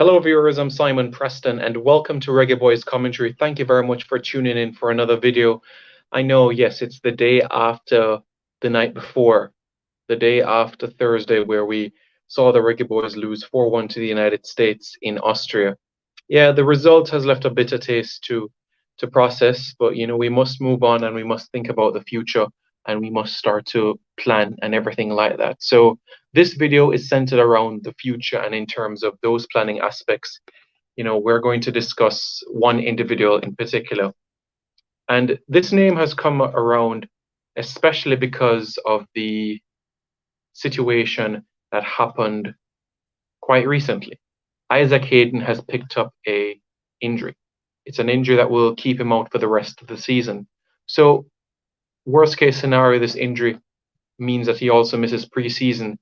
Hello, viewers. I'm Simon Preston, and welcome to Reggae Boys Commentary. Thank you very much for tuning in for another video. I know, yes, it's the day after the night before, the day after Thursday, where we saw the Reggae Boys lose 4-1 to the United States in Austria. Yeah, the result has left a bitter taste to process, but we must move on and we must think about the future and we must start to plan and everything like that. So this video is centered around the future, and in terms of those planning aspects, we're going to discuss one individual in particular. And this name has come around especially because of the situation that happened quite recently. Isaac Hayden has picked up a injury. It's an injury that will keep him out for the rest of the season. So, worst case scenario, this injury means that he also misses preseason.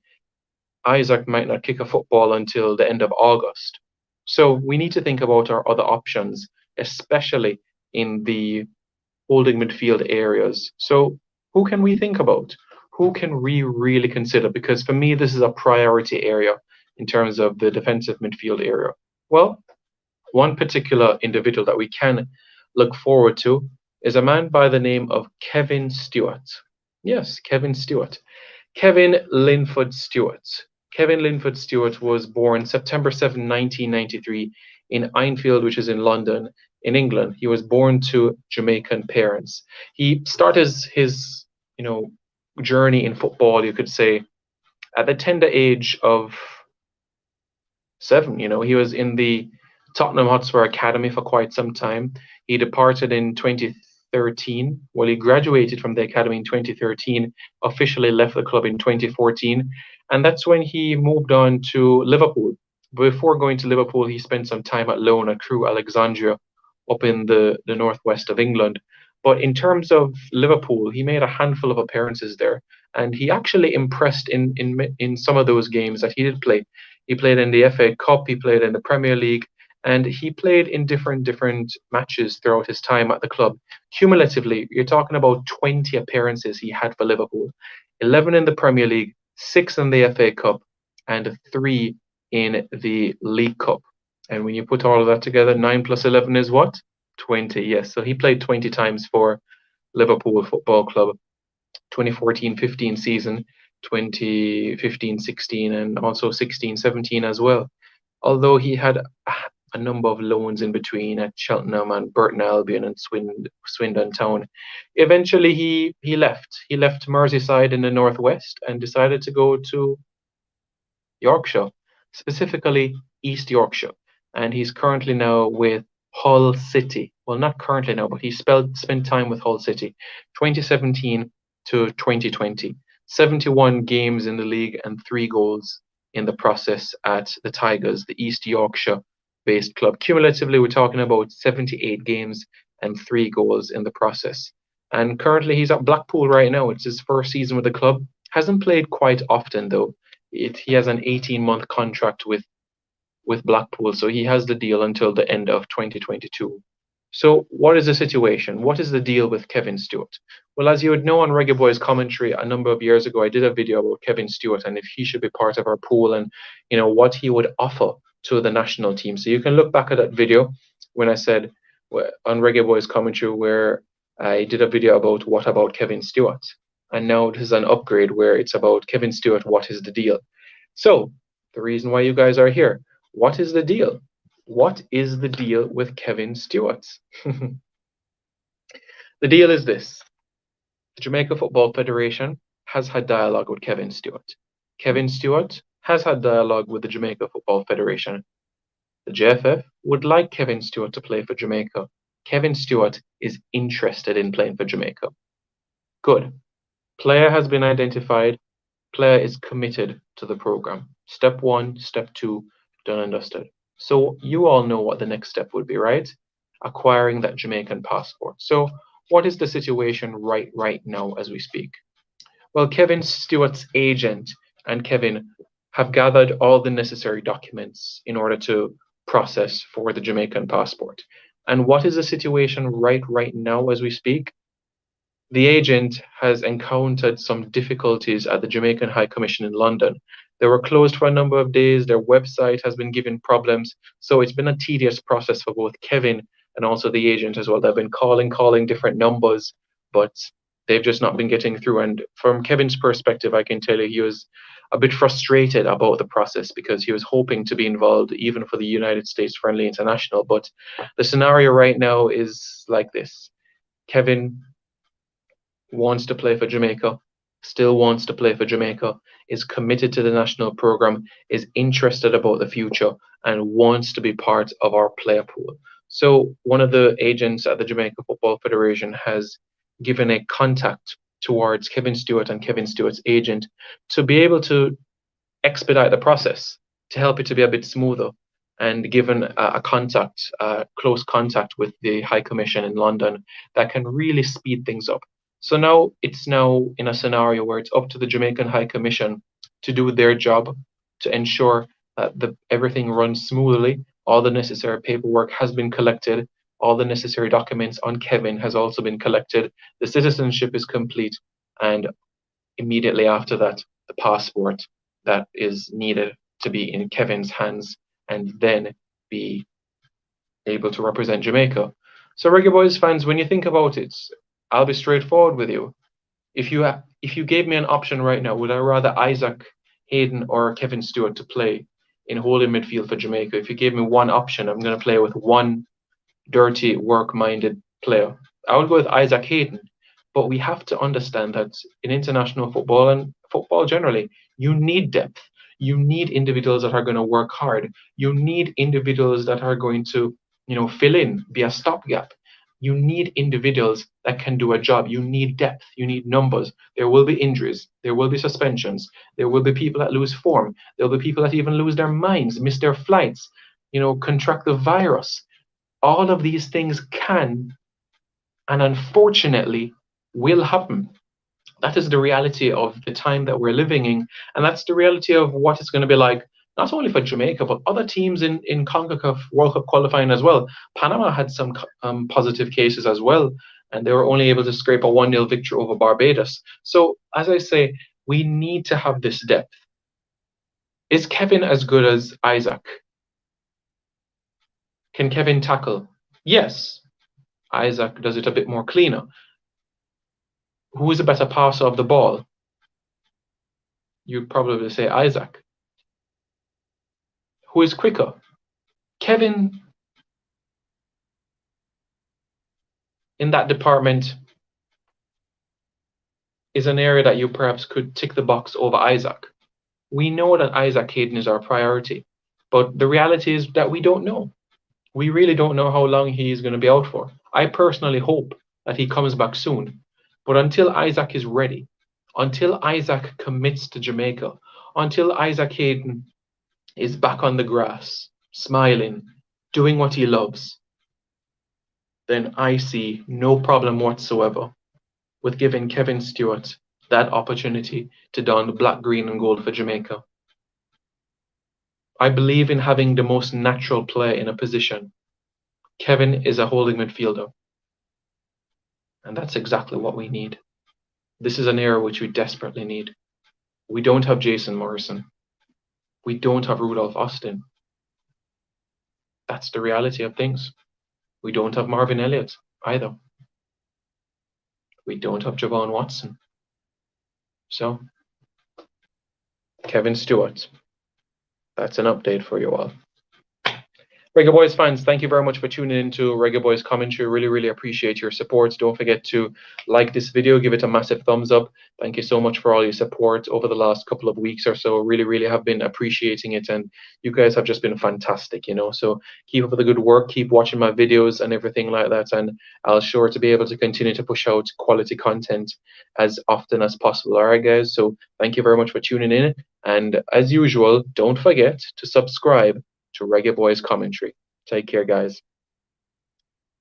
Isaac might not kick a football until the end of August. So, we need to think about our other options, especially in the holding midfield areas. So, who can we think about? Who can we really consider? Because for me, this is a priority area in terms of the defensive midfield area. Well, one particular individual that we can look forward to is a man by the name of Kevin Stewart. Yes, Kevin Stewart. Kevin Linford Stewart. Kevin Linford Stewart was born September 7, 1993 in Enfield, which is in London, in England. He was born to Jamaican parents. He started his, journey in football, you could say, at the tender age of 7. He was in the Tottenham Hotspur Academy for quite some time. He departed in 2013. Well, he graduated from the academy in 2013, officially left the club in 2014, and that's when he moved on to Liverpool. Before going to Liverpool, he spent some time at loan at Crewe Alexandria up in the northwest of England. But in terms of Liverpool, he made a handful of appearances there, and he actually impressed in some of those games that he did play. He played in the FA Cup, he played in the Premier League, and he played in different matches throughout his time at the club. Cumulatively, you're talking about 20 appearances he had for Liverpool, 11 in the Premier League, 6 in the FA Cup, and 3 in the League Cup. And when you put all of that together, 9 plus 11 is what? 20, yes. So he played 20 times for Liverpool Football Club, 2014-15 season, 2015-16, and also 16-17 as well. Although he had a number of loans in between at Cheltenham and Burton Albion and Swindon Town. Eventually, he left. He left Merseyside in the northwest and decided to go to Yorkshire, specifically East Yorkshire. And he's currently now with Hull City. Well, not currently now, but he spent time with Hull City, 2017 to 2020. 71 games in the league and 3 goals in the process at the Tigers, the East Yorkshire-based club. Cumulatively, we're talking about 78 games and 3 goals in the process. And currently, he's at Blackpool right now. It's his first season with the club. Hasn't played quite often, though. He has an 18-month contract with Blackpool, so he has the deal until the end of 2022. So what is the situation? What is the deal with Kevin Stewart? Well, as you would know on Reggae Boys Commentary a number of years ago, I did a video about Kevin Stewart and if he should be part of our pool and what he would offer to the national team. So you can look back at that video when I said on Reggae Boys Commentary where I did a video about what about Kevin Stewart. And now this is an upgrade where it's about Kevin Stewart, what is the deal? So the reason why you guys are here, what is the deal? What is the deal with Kevin Stewart? The deal is this. The Jamaica Football Federation has had dialogue with Kevin Stewart. Kevin Stewart has had dialogue with the Jamaica Football Federation. The JFF would like Kevin Stewart to play for Jamaica. Kevin Stewart is interested in playing for Jamaica. Good. Player has been identified. Player is committed to the program. Step 1, step 2, done and dusted. So you all know what the next step would be, right? Acquiring that Jamaican passport. So what is the situation right now as we speak? Well, Kevin Stewart's agent and Kevin have gathered all the necessary documents in order to process for the Jamaican passport. And what is the situation right now as we speak? The agent has encountered some difficulties at the Jamaican High Commission in London. They were closed for a number of days. Their website has been given problems. So it's been a tedious process for both Kevin and also the agent as well. They've been calling different numbers, but they've just not been getting through. And from Kevin's perspective, I can tell you he was a bit frustrated about the process because he was hoping to be involved even for the United States Friendly International. But the scenario right now is like this. Kevin wants to play for Jamaica, still wants to play for Jamaica, is committed to the national program, is interested about the future, and wants to be part of our player pool. So one of the agents at the Jamaica Football Federation has given a contact towards Kevin Stewart and Kevin Stewart's agent to be able to expedite the process, to help it to be a bit smoother, and given a contact, close contact with the High Commission in London that can really speed things up. So now it's now in a scenario where it's up to the Jamaican High Commission to do their job to ensure that everything runs smoothly. All the necessary paperwork has been collected. All the necessary documents on Kevin has also been collected. The citizenship is complete, and immediately after that, the passport that is needed to be in Kevin's hands and then be able to represent Jamaica. So Reggae Boys fans, when you think about it, I'll be straightforward with you. If you gave me an option right now, would I rather Isaac Hayden or Kevin Stewart to play in holding midfield for Jamaica? If you gave me one option, I'm going to play with one dirty, work-minded player. I would go with Isaac Hayden. But we have to understand that in international football and football generally, you need depth. You need individuals that are going to work hard. You need individuals that are going to, fill in, be a stopgap. You need individuals that can do a job. You need depth. You need numbers. There will be injuries. There will be suspensions. There will be people that lose form. There will be people that even lose their minds, miss their flights, contract the virus. All of these things can, and unfortunately, will happen. That is the reality of the time that we're living in, and that's the reality of what it's going to be like, not only for Jamaica, but other teams in CONCACAF World Cup qualifying as well. Panama had some positive cases as well, and they were only able to scrape a 1-0 victory over Barbados. So, as I say, we need to have this depth. Is Kevin as good as Isaac? Can Kevin tackle? Yes. Isaac does it a bit more cleaner. Who is a better passer of the ball? You'd probably say Isaac. Who is quicker? Kevin, in that department, is an area that you perhaps could tick the box over Isaac. We know that Isaac Hayden is our priority, but the reality is that we don't know. We really don't know how long he is going to be out for. I personally hope that he comes back soon. But until Isaac is ready, until Isaac commits to Jamaica, until Isaac Hayden is back on the grass, smiling, doing what he loves, then I see no problem whatsoever with giving Kevin Stewart that opportunity to don the black, green, and gold for Jamaica. I believe in having the most natural player in a position. Kevin is a holding midfielder. And that's exactly what we need. This is an era which we desperately need. We don't have Jason Morrison. We don't have Rudolph Austin. That's the reality of things. We don't have Marvin Elliott either. We don't have Javon Watson. So, Kevin Stewart. That's an update for you all. Reggae Boys fans, thank you very much for tuning into Reggae Boys commentary. Really, really appreciate your support. Don't forget to like this video, give it a massive thumbs up. Thank you so much for all your support over the last couple of weeks or so. Really, really have been appreciating it, and you guys have just been fantastic, So keep up the good work, keep watching my videos and everything like that, and I'll sure to be able to continue to push out quality content as often as possible. All right, guys. So thank you very much for tuning in, and as usual, don't forget to subscribe to Reggae Boys commentary. Take care, guys.